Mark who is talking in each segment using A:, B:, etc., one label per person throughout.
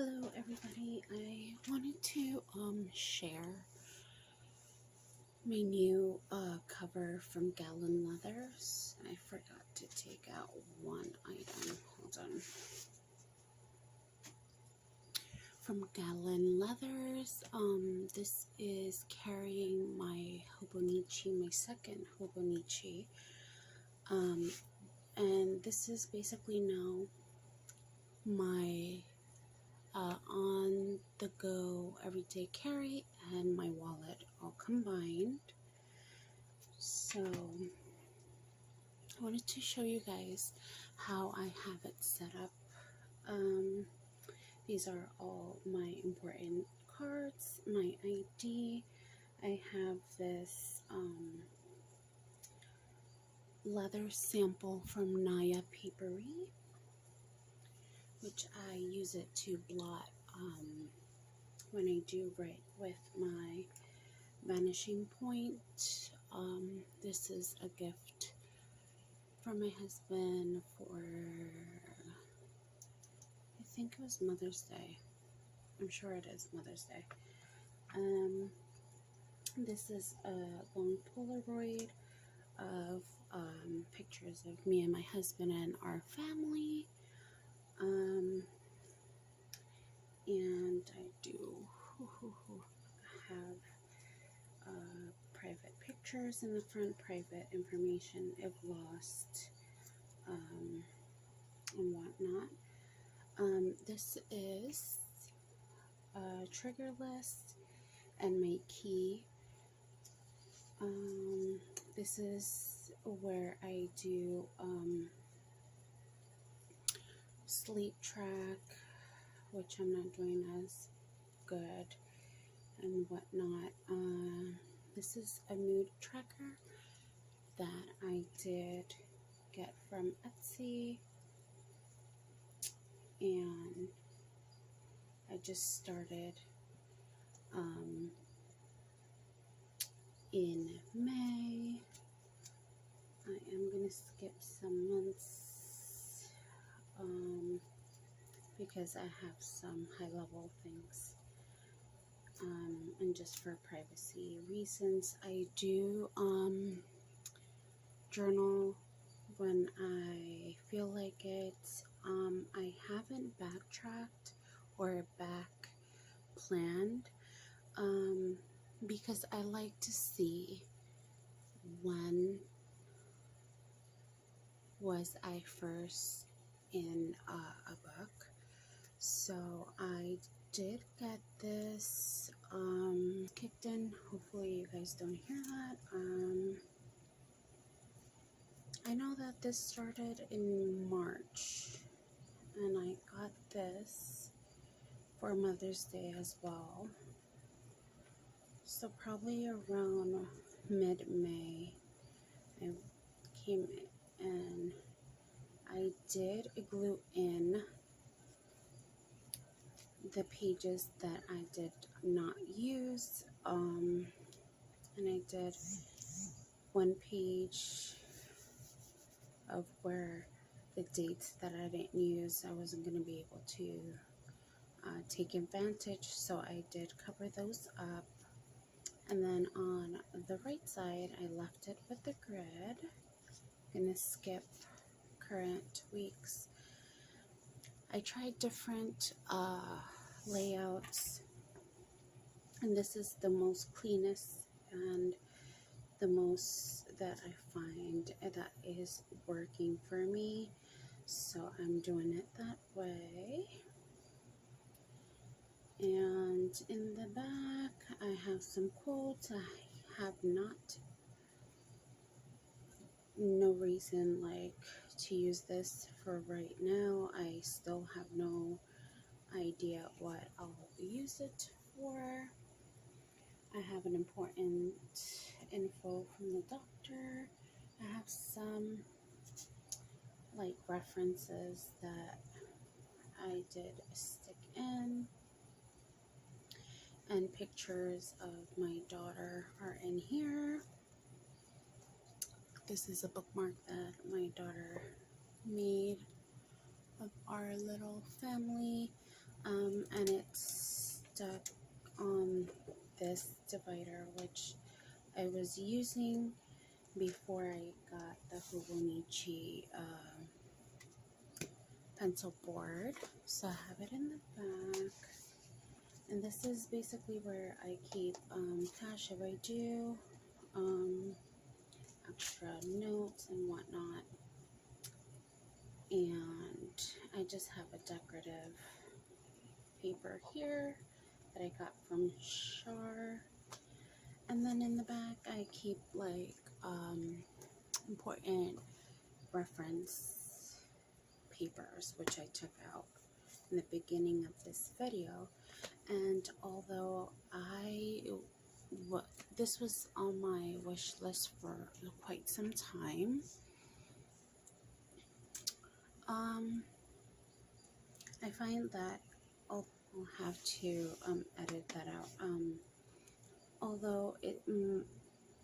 A: Hello everybody, I wanted to share my new cover from Gallon Leathers. I forgot to take out one item. Hold on. From Gallon Leathers, this is carrying my Hobonichi, my second Hobonichi. And this is basically now my on the go everyday carry and my wallet all combined. So I wanted to show you guys how I have it set up. These are all my important cards, my ID. I have this leather sample from Naya Papery, which I use it to blot when I do write with my vanishing point. This is a gift from my husband for, I think it was Mother's Day. I'm sure it is Mother's Day. This is a long Polaroid of pictures of me and my husband and our family. And I do have private pictures in the front, private information if lost, and whatnot. This is a trigger list and my key. This is where I do sleep track, which I'm not doing as good and whatnot. This is a mood tracker that I did get from Etsy, and I just started in May. I am going to skip some months because I have some high-level things, and just for privacy reasons. I do journal when I feel like it. I haven't backtracked or back planned because I like to see when was I first in a book. So I did get this kicked in. Hopefully you guys don't hear that. I know that this started in March, and I got this for Mother's Day as well. So probably around mid-May I came in. I did glue in the pages that I did not use, and I did one page of where the dates that I didn't use, I wasn't going to be able to take advantage, so I did cover those up. And then on the right side, I left it with the grid. I'm going to skip current weeks. I tried different layouts, and this is the most cleanest and the most that I find that is working for me, so I'm doing it that way. And in the back I have some quotes. I have no reason like to use this for right now. I still have no idea what I'll use it for. I have an important info from the doctor. I have some like references that I did stick in, and pictures of my daughter are in here. This is a bookmark that my daughter made of our little family. and it's stuck on this divider, which I was using before I got the Hobonichi pencil board. So I have it in the back, and this is basically where I keep cash if I do, extra notes and whatnot. And I just have a decorative paper here that I got from Shar. And then in the back I keep like important reference papers, which I took out in the beginning of this video. And although this was on my wish list for quite some time, I find that I'll have to edit that out. Although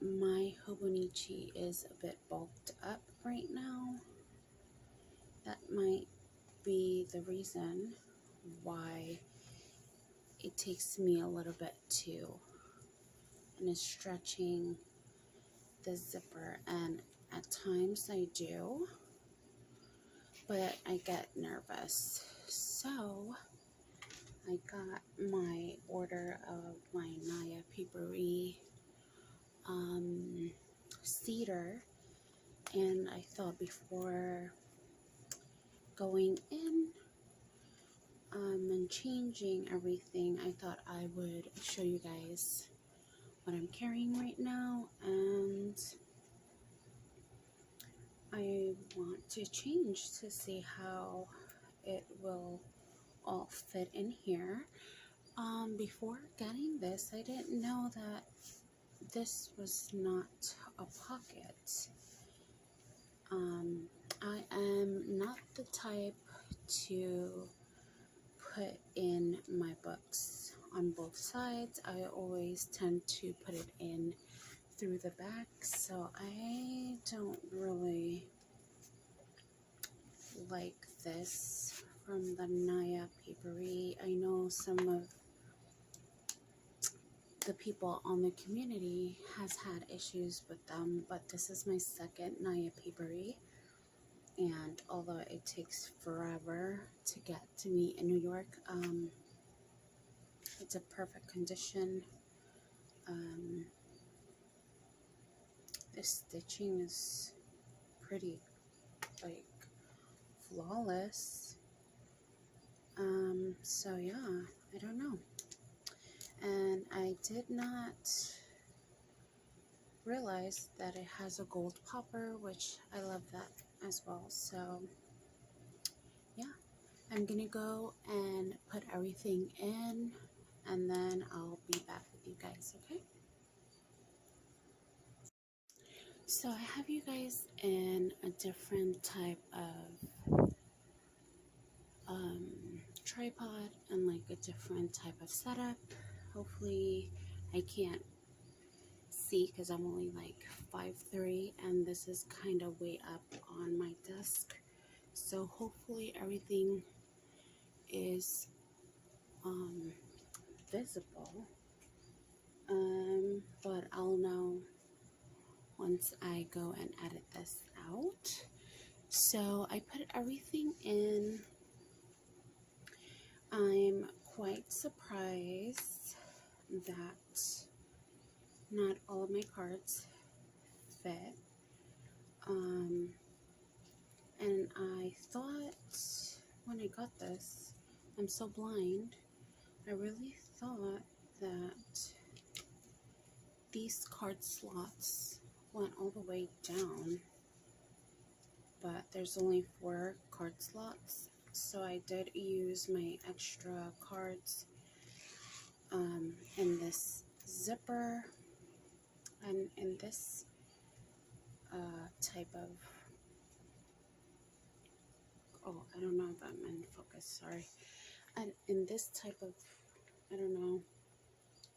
A: my Hobonichi is a bit bulked up right now, that might be the reason why it takes me a little bit to and is stretching the zipper, and at times I do, but I get nervous. So I got my order of my Naya Papery cedar, and I thought before going in and changing everything, I thought I would show you guys what I'm carrying right now, and I want to change to see how it will all fit in here. Before getting this, I didn't know that this was not a pocket. I am not the type to put in my books on both sides. I always tend to put it in through the back, so I don't really like this from the Naya Papery. I know some of the people on the community has had issues with them, but this is my second Naya Papery, and although it takes forever to get to me in New York, it's a perfect condition. The stitching is pretty like flawless. So yeah, I don't know. And I did not realize that it has a gold popper, which I love that as well. So yeah, I'm gonna go and put everything in, and then I'll be back with you guys, okay? So I have you guys in a different type of tripod and like a different type of setup. Hopefully I can't see because I'm only like 5'3", and this is kind of way up on my desk. So hopefully everything is visible. But I'll know once I go and edit this out. So I put everything in. I'm quite surprised that not all of my cards fit. And I thought when I got this, I'm so blind, I really thought that these card slots went all the way down, but there's only 4 card slots, so I did use my extra cards in this zipper and in this type of, oh, I don't know if I'm in focus, sorry, and in this type of, I don't know,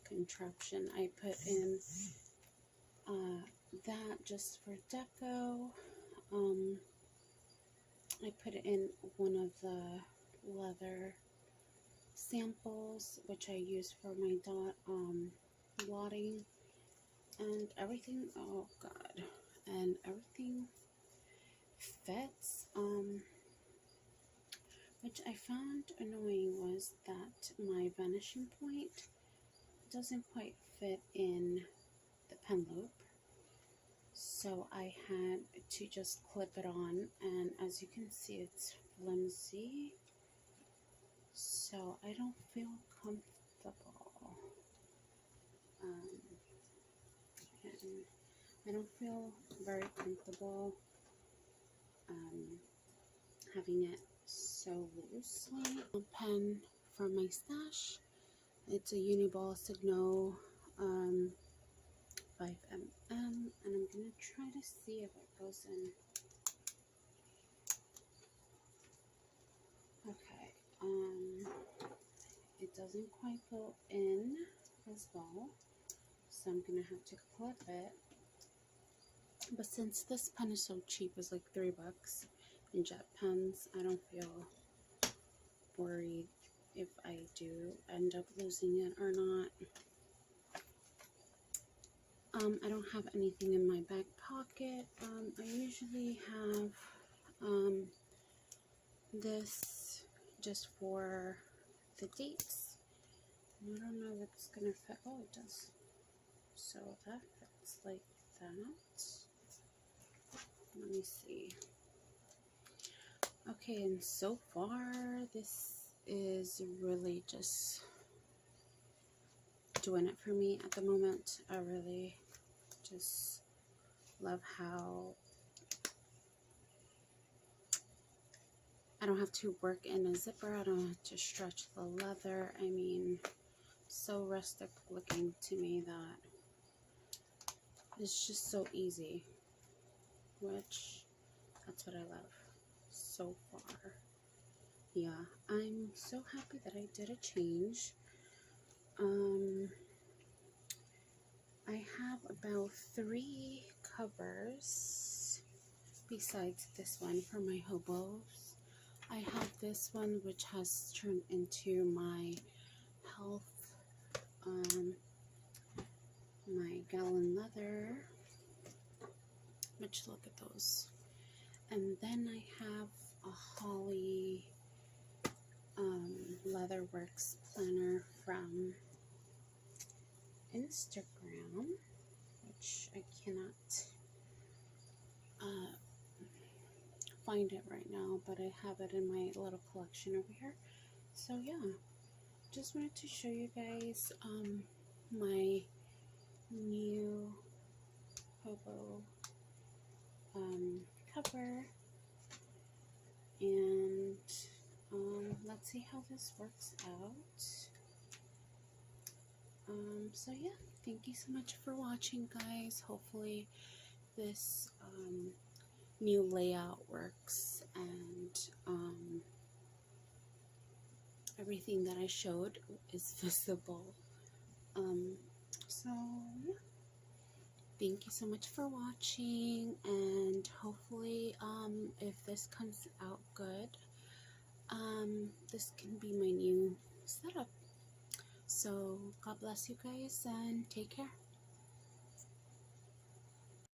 A: contraption. I put in that just for deco. I put in one of the leather samples, which I use for my blotting, and everything. Oh God, and everything fits. Which I found annoying was that my vanishing point doesn't quite fit in the pen loop. So I had to just clip it on, and as you can see, it's flimsy. So I don't feel comfortable. And I don't feel very comfortable having it so loosely. A pen from my stash. It's a Uniball Signo 5mm, and I'm gonna try to see if it goes in. Okay, it doesn't quite go in as well, so I'm gonna have to clip it. But since this pen is so cheap, it's like $3 in jet pens, I don't feel worried if I do end up losing it or not. I don't have anything in my back pocket. I usually have this just for the dates. I don't know if it's gonna fit. Oh, it does. So that fits like that. Let me see. Okay, and so far this is really just doing it for me at the moment. I really just love how I don't have to work in a zipper. I don't have to stretch the leather. I mean, so rustic looking to me that it's just so easy, which that's what I love so far. Yeah, I'm so happy that I did a change. I have about 3 covers besides this one for my hobos. I have this one which has turned into my health, my gallon leather, which look at those. And then I have a Holly Leatherworks planner from Instagram, which I cannot find it right now, but I have it in my little collection over here. So yeah, just wanted to show you guys my new hobo cover, and let's see how this works out. So yeah, thank you so much for watching, guys. Hopefully this new layout works, and everything that I showed is visible. So yeah, thank you so much for watching, and hopefully if this comes out good, this can be my new setup. So God bless you guys, and take care.